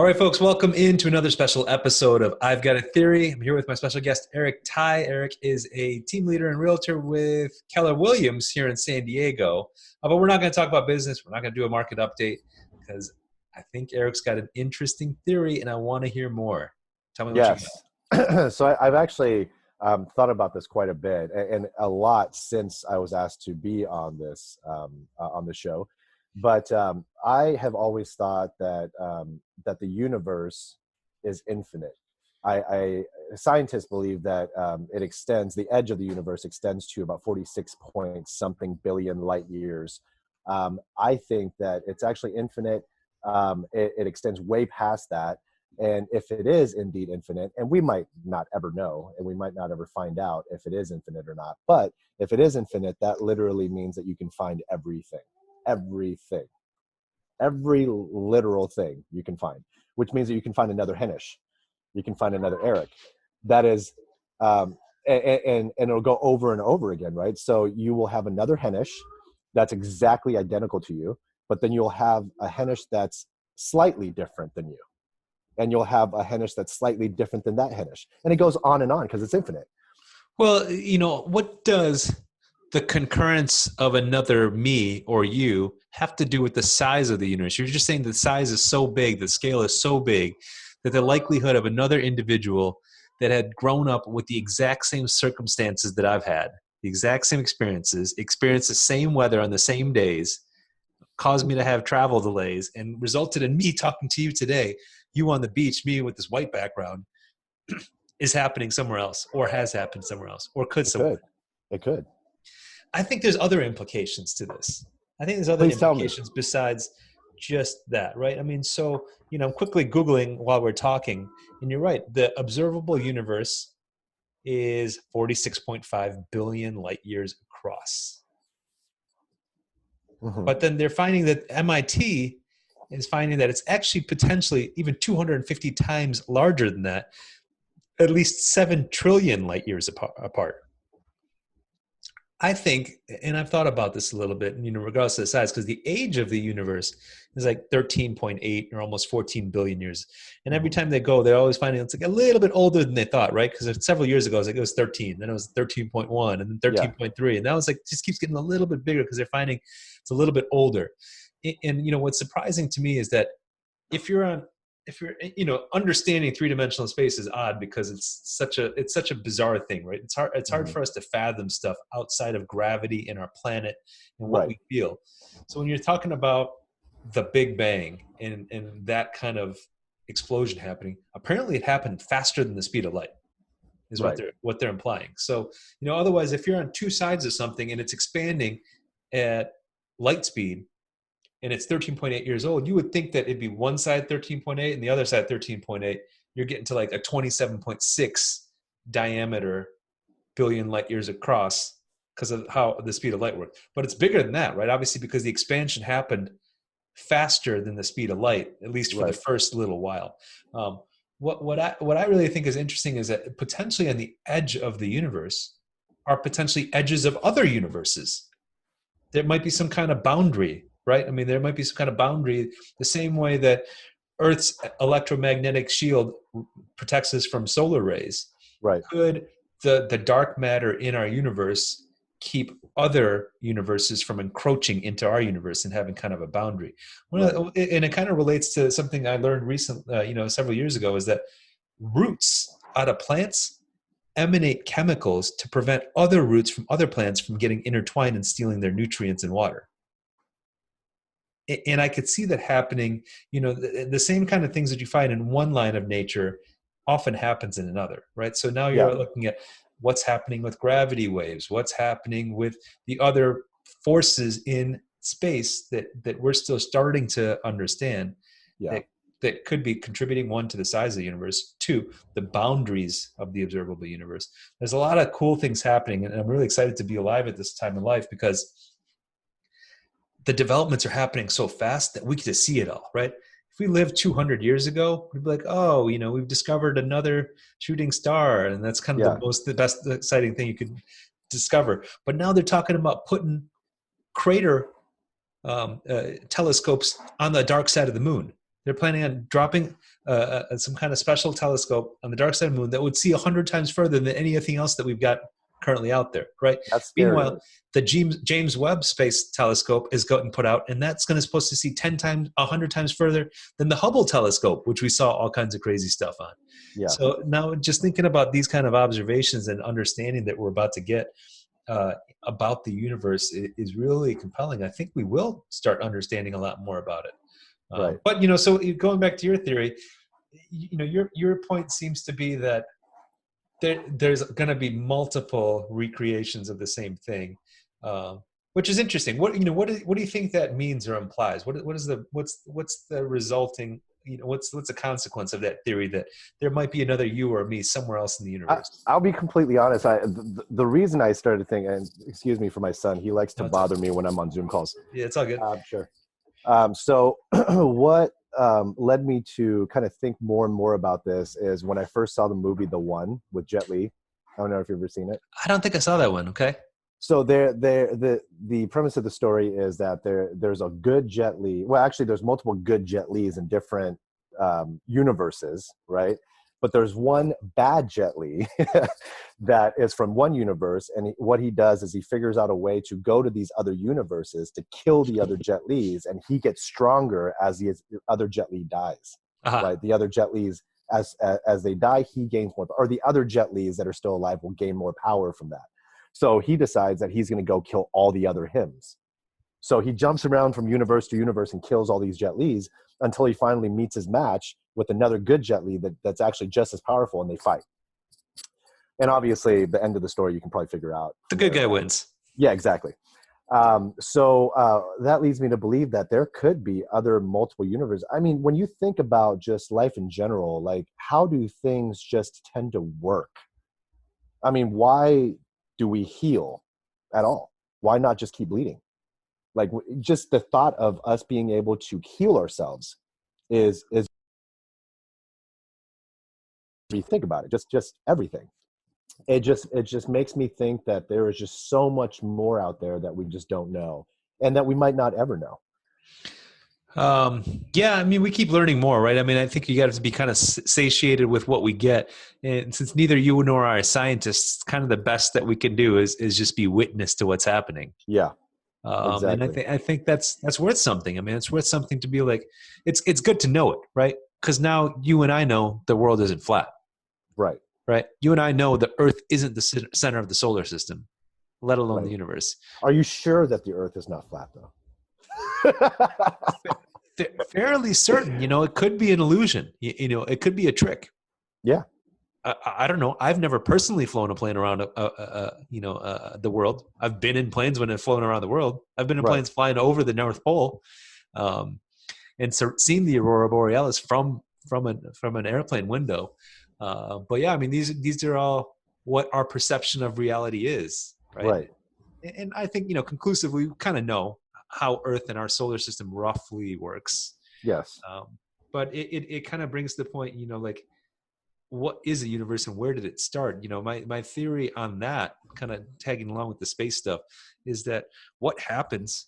All right, folks, welcome into another special episode of I've Got a Theory. I'm here with my special guest, Eric Tai. Eric is a team leader and realtor with Keller Williams here in San Diego. But we're not going to talk about business. We're not going to do a market update because I think Eric's got an interesting theory and I want to hear more. Tell me what you Yes. So I've actually thought about this quite a bit and a lot since I was asked to be on this on the show. But I have always thought that that the universe is infinite. Scientists believe that it extends, the edge of the universe extends to about 46 point something billion light years. I think that it's actually infinite. It extends way past that. And if it is indeed infinite, and we might not ever know, and we might not ever find out if it is infinite or not, but if it is infinite, that literally means that you can find everything, every literal thing you can find, which means that you can find another Henish, you can find another Eric. That is, and it'll go over and over again, right? So you will have another Henish that's exactly identical to you, but then you'll have a Henish that's slightly different than you. And you'll have a Henish that's slightly different than that Henish. And it goes on because it's infinite. Well, what does the concurrence of another me or you have to do with the size of the universe? You're just saying the size is so big, the scale is so big, that the likelihood of another individual that had grown up with the exact same circumstances that I've had, the exact same experiences, experienced the same weather on the same days, caused me to have travel delays, and resulted in me talking to you today, you on the beach, me with this white background, is happening somewhere else, or has happened somewhere else, or could somewhere. It could. I think there's other implications to this. I think there's other implications besides just that, right? I mean, so, I'm quickly Googling while we're talking, and you're right. The observable universe is 46.5 billion light years across. Mm-hmm. But then they're finding that MIT is finding that it's actually potentially even 250 times larger than that, at least 7 trillion light years apart. I think, and I've thought about this a little bit, regardless of the size, because the age of the universe is like 13.8 or almost 14 billion years. And every time they go, they're always finding it's like a little bit older than they thought, right? Because several years ago, it was 13, then it was 13.1, and then 13.3. And now it's like, just keeps getting a little bit bigger because they're finding it's a little bit older. And, what's surprising to me is that if you're understanding three-dimensional space is odd because it's such a bizarre thing, right? It's hard for us to fathom stuff outside of gravity and our planet and what we feel. So when you're talking about the Big Bang and that kind of explosion happening, apparently it happened faster than the speed of light is what they're implying. So, otherwise, if you're on two sides of something and it's expanding at light speed, and it's 13.8 years old, you would think that it'd be one side 13.8 and the other side 13.8. You're getting to like a 27.6 diameter billion light years across because of how the speed of light works. But it's bigger than that, right? Obviously, because the expansion happened faster than the speed of light, at least for the first little while. What I really think is interesting is that potentially on the edge of the universe are potentially edges of other universes. There might be some kind of boundary, right? I mean, there might be some kind of boundary the same way that Earth's electromagnetic shield protects us from solar rays. Right. Could the dark matter in our universe keep other universes from encroaching into our universe and having kind of a boundary? And it kind of relates to something I learned recently, several years ago, is that roots out of plants emanate chemicals to prevent other roots from other plants from getting intertwined and stealing their nutrients and water. And I could see that happening, the same kind of things that you find in one line of nature often happens in another, right? So now you're looking at what's happening with gravity waves, what's happening with the other forces in space that we're still starting to understand that could be contributing, one, to the size of the universe, two, the boundaries of the observable universe. There's a lot of cool things happening, and I'm really excited to be alive at this time in life because the developments are happening so fast that we get to see it all, right? If we lived 200 years ago, we'd be like, oh, we've discovered another shooting star, and that's kind of the best exciting thing you could discover. But now they're talking about putting crater telescopes on the dark side of the moon. They're planning on dropping some kind of special telescope on the dark side of the moon that would see 100 times further than anything else that we've got currently out there, right? That's scary. Meanwhile, the James Webb Space Telescope is getting put out, and that's going to supposed to see 10 times, 100 times further than the Hubble telescope, which we saw all kinds of crazy stuff on. Yeah. So now, just thinking about these kind of observations and understanding that we're about to get about the universe is really compelling. I think we will start understanding a lot more about it. Right. But so going back to your theory, your point seems to be that there's going to be multiple recreations of the same thing, which is interesting. What do you think that means or implies? What's the resulting? What's the consequence of that theory that there might be another you or me somewhere else in the universe? I'll be completely honest. The reason I started thinking, and excuse me for my son, he likes to bother me when I'm on Zoom calls. Yeah, it's all good. Sure. So what led me to kind of think more and more about this is when I first saw the movie The One with Jet Li. I don't know if you've ever seen it. I don't think I saw that one. Okay. So the premise of the story is that there's a good Jet Li. Well, actually, there's multiple good Jet Lis in different universes, right? But there's one bad Jet Li that is from one universe, and what he does is he figures out a way to go to these other universes to kill the other Jet Lis, and he gets stronger as the other Jet Li dies. Right? The other Jet Lis, as they die, he gains more, or the other Jet Lis that are still alive will gain more power from that. So he decides that he's going to go kill all the other hims. So he jumps around from universe to universe and kills all these Jet Lis until he finally meets his match with another good Jet Li that's actually just as powerful, and they fight. And obviously, the end of the story you can probably figure out. The good guy wins. Yeah, exactly. So that leads me to believe that there could be other multiple universes. I mean, when you think about just life in general, like how do things just tend to work? I mean, why do we heal at all? Why not just keep bleeding? Like just the thought of us being able to heal ourselves is if you think about it, just everything. It just makes me think that there is just so much more out there that we just don't know, and that we might not ever know. Yeah, I mean, we keep learning more, right? I mean, I think you got to be kind of satiated with what we get. And since neither you nor I are scientists, kind of the best that we can do is just be witness to what's happening. Yeah. Exactly. And I think that's worth something. I mean, it's worth something to be like, it's good to know it, right? Because now you and I know the world isn't flat. Right. Right. You and I know the Earth isn't the center of the solar system, let alone the universe. Are you sure that the Earth is not flat, though? Fairly certain. It could be an illusion. It could be a trick. Yeah. I don't know. I've never personally flown a plane around, the world. I've been in planes when I've flown around the world. I've been in planes flying over the North Pole, and so seen the aurora borealis from an airplane window. But yeah, I mean, these are all what our perception of reality is, right? Right. And I think conclusively, we kind of know how Earth and our solar system roughly works. Yes. But it kind of brings to the point, like, what is a universe and where did it start? My theory on that, kind of tagging along with the space stuff, is that what happens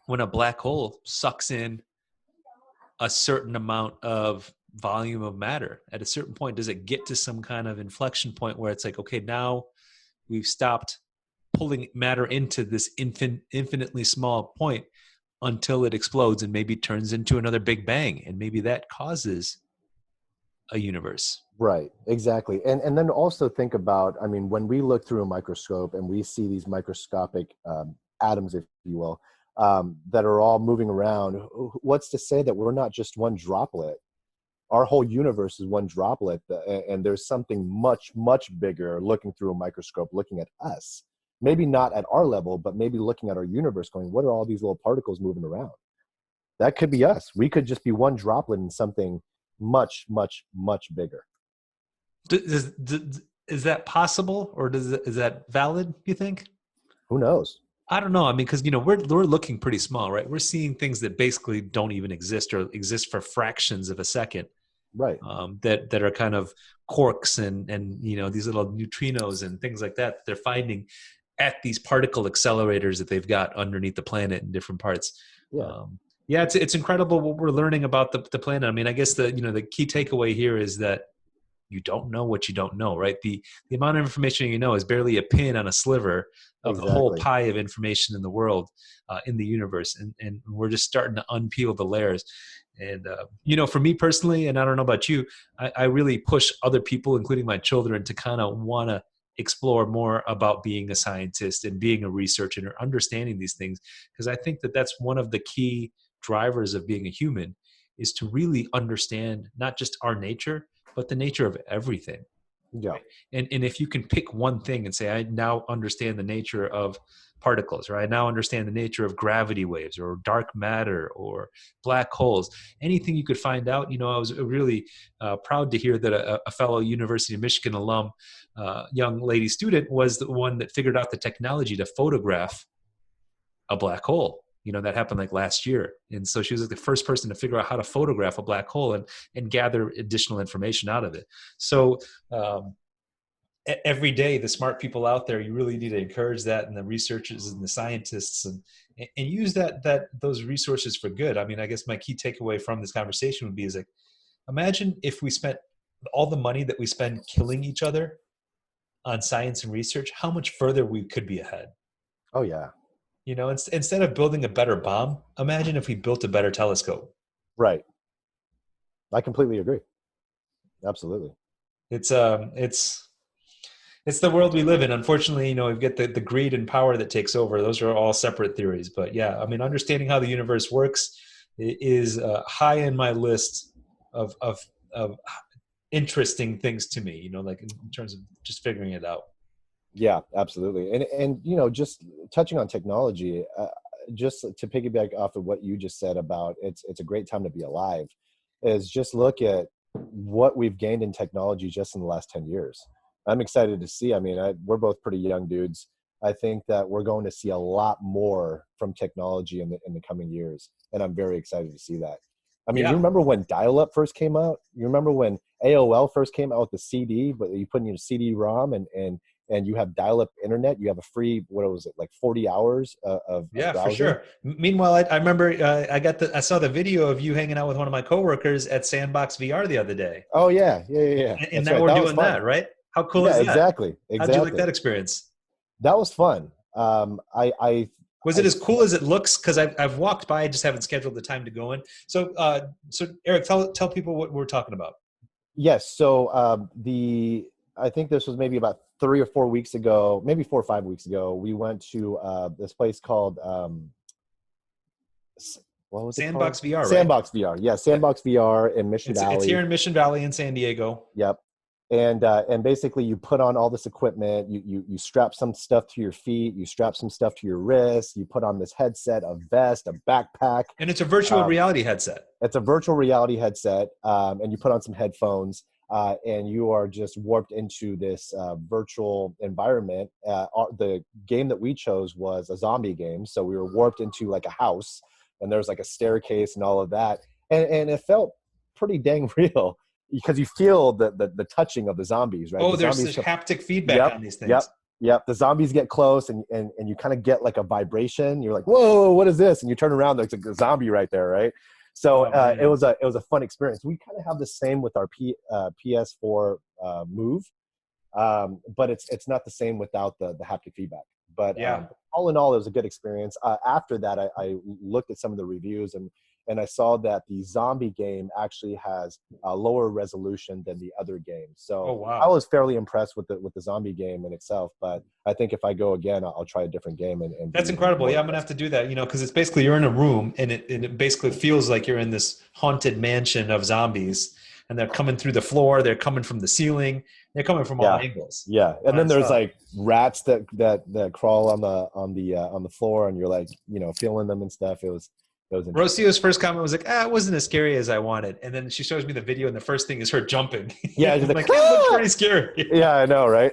when a black hole sucks in a certain amount of volume of matter? At a certain point, does it get to some kind of inflection point where it's like, okay, now we've stopped pulling matter into this infinitely small point until it explodes and maybe turns into another big bang, and maybe that causes a universe. Right, exactly. And then also think about, I mean, when we look through a microscope and we see these microscopic atoms, if you will, that are all moving around, what's to say that we're not just one droplet? Our whole universe is one droplet, and there's something much, much bigger looking through a microscope, looking at us. Maybe not at our level, but maybe looking at our universe going, what are all these little particles moving around? That could be us. We could just be one droplet in something much, much, much bigger. Is that possible, or is that valid, you think? Who knows? I don't know. I mean, because we're looking pretty small, right? We're seeing things that basically don't even exist, or exist for fractions of a second, right? That are kind of quarks and these little neutrinos and things like that they're finding at these particle accelerators that they've got underneath the planet in different parts. Yeah. Yeah, it's incredible what we're learning about the planet. I mean, I guess the key takeaway here is that you don't know what you don't know, right? The amount of information you know is barely a pin on a sliver of the whole Exactly. pie of information in the world, in the universe, and we're just starting to unpeel the layers. And for me personally, and I don't know about you, I really push other people, including my children, to kind of want to explore more about being a scientist and being a researcher and understanding these things, because I think that that's one of the key drivers of being a human, is to really understand not just our nature but the nature of everything. Yeah. Right? And if you can pick one thing and say, I now understand the nature of particles, or I now understand the nature of gravity waves or dark matter or black holes, anything you could find out. I was really proud to hear that a fellow University of Michigan alum, young lady student, was the one that figured out the technology to photograph a black hole. That happened like last year. And so she was like the first person to figure out how to photograph a black hole and gather additional information out of it. So every day, the smart people out there, you really need to encourage that, and the researchers and the scientists, and use those resources for good. I mean, I guess my key takeaway from this conversation would be is like, imagine if we spent all the money that we spend killing each other on science and research, how much further we could be ahead. Oh yeah. Instead of building a better bomb, imagine if we built a better telescope. Right. I completely agree. Absolutely. It's it's the world we live in. Unfortunately, we've got the greed and power that takes over. Those are all separate theories. But yeah, I mean, understanding how the universe works is high in my list of interesting things to me. Like in terms of just figuring it out. Yeah, absolutely. And just touching on technology, just to piggyback off of what you just said about it's a great time to be alive, is just look at what we've gained in technology just in the last 10 years. I'm excited to see. I mean, we're both pretty young dudes. I think that we're going to see a lot more from technology in the coming years, and I'm very excited to see that. I mean, you Yeah, remember when dial-up first came out? You remember when AOL first came out with the CD, but you put in your CD-ROM and you have dial-up internet. You have a free, what was it, like 40 hours of yeah, for browsing? sure. Meanwhile, I remember I saw the video of you hanging out with one of my coworkers at Sandbox VR the other day, Oh yeah, yeah, yeah, yeah. and That's now right. we're That was doing fun. that, right? How cool Yeah, is that? exactly, How'd you like exactly. that experience? That was fun. Was it I as cool as it looks? Because I've walked by, I just haven't scheduled the time to go in. So Eric, tell people what we're talking about. yes. So I think this was maybe about 3 or 4 weeks ago, maybe 4 or 5 weeks ago. We went to this place called what was it called? Sandbox VR, right? Sandbox VR. Yeah, Yeah. Sandbox VR in Mission It's here Valley. in Mission Valley in San Diego. Yep. And basically you put on all this equipment, you strap some stuff to your feet, you strap some stuff to your wrists, you put on this headset, a vest, a backpack. And it's a virtual Um, reality headset. it's a virtual reality headset, and you put on some headphones, and you are just warped into this virtual environment. The game that we chose was a zombie game, so we were warped into like a house, and there's like a staircase and all of that, and it felt pretty dang real because you feel the touching of the zombies, right? Oh, The there's zombies this come, haptic feedback yep, on these yep, things. yep. The zombies get close, and you kind of get like a vibration. You're like, whoa, what is this? And you turn around, there's like a zombie right there, right? So Oh man. it was a fun experience. We kind of have the same with our PS4 Move, but it's not the same without the haptic feedback. But Yeah. all in all, it was a good experience. After that, I looked at some of the reviews, and I saw that the zombie game actually has a lower resolution than the other games. Oh So I wow. was fairly impressed with the zombie game in itself. But I think if I go again, I'll try a different game and be That's even incredible. more Yeah, I'm gonna have impressed. to do that. Because it's basically you're in a room, and it basically feels like you're in this haunted mansion of zombies, and they're coming through the floor. They're coming from the ceiling. They're coming from all Yeah, angles. yeah. And then there's Nonstop. like rats that crawl on the floor, and you're like, feeling them and stuff. It was interesting. Rocio's first comment was like, it wasn't as scary as I wanted. And then she shows me the video, and the first thing is her jumping. Yeah, I'm just like, like, it looks pretty scary. yeah, I know, right?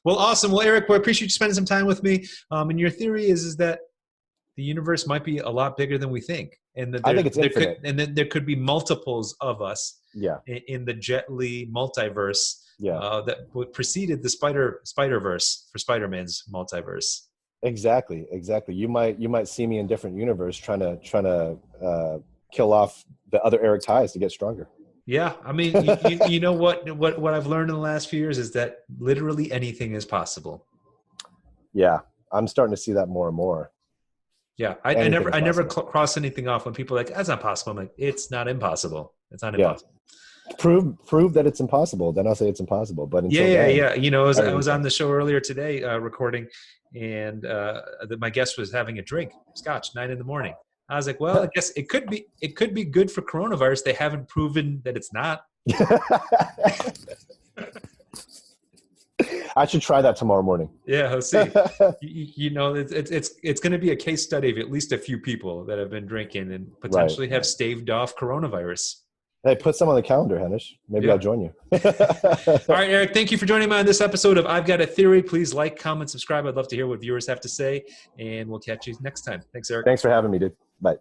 Well, awesome. Well, Eric, we appreciate you spending some time with me. And your theory is that the universe might be a lot bigger than we think, and that I think it's infinite. there could be multiples of us Yeah, in the Jet Li multiverse yeah. that preceded the Spider-Verse for Spider-Man's multiverse. Exactly. You might see me in different universe trying to kill off the other Eric Tais to get stronger. Yeah, I mean, you know what I've learned in the last few years is that literally anything is possible. Yeah, I'm starting to see that more and more. Yeah, I never cross anything off when people are like, that's not possible. I'm like, it's not impossible. It's not impossible. Prove that it's impossible. Then I'll say it's impossible. But until then, yeah. You know, I was on the show earlier today recording, and my guest was having a drink, scotch, 9 a.m. I was like, well, I guess it could be good for coronavirus. They haven't proven that it's not. I should try that tomorrow morning. Yeah, let's see. You know, it's going to be a case study of at least a few people that have been drinking and potentially have staved off coronavirus. Hey, put some on the calendar, Henish. Maybe I'll join you. All right, Eric, thank you for joining me on this episode of I've Got a Theory. Please like, comment, subscribe. I'd love to hear what viewers have to say, and we'll catch you next time. Thanks, Eric. Thanks for having me, dude. Bye.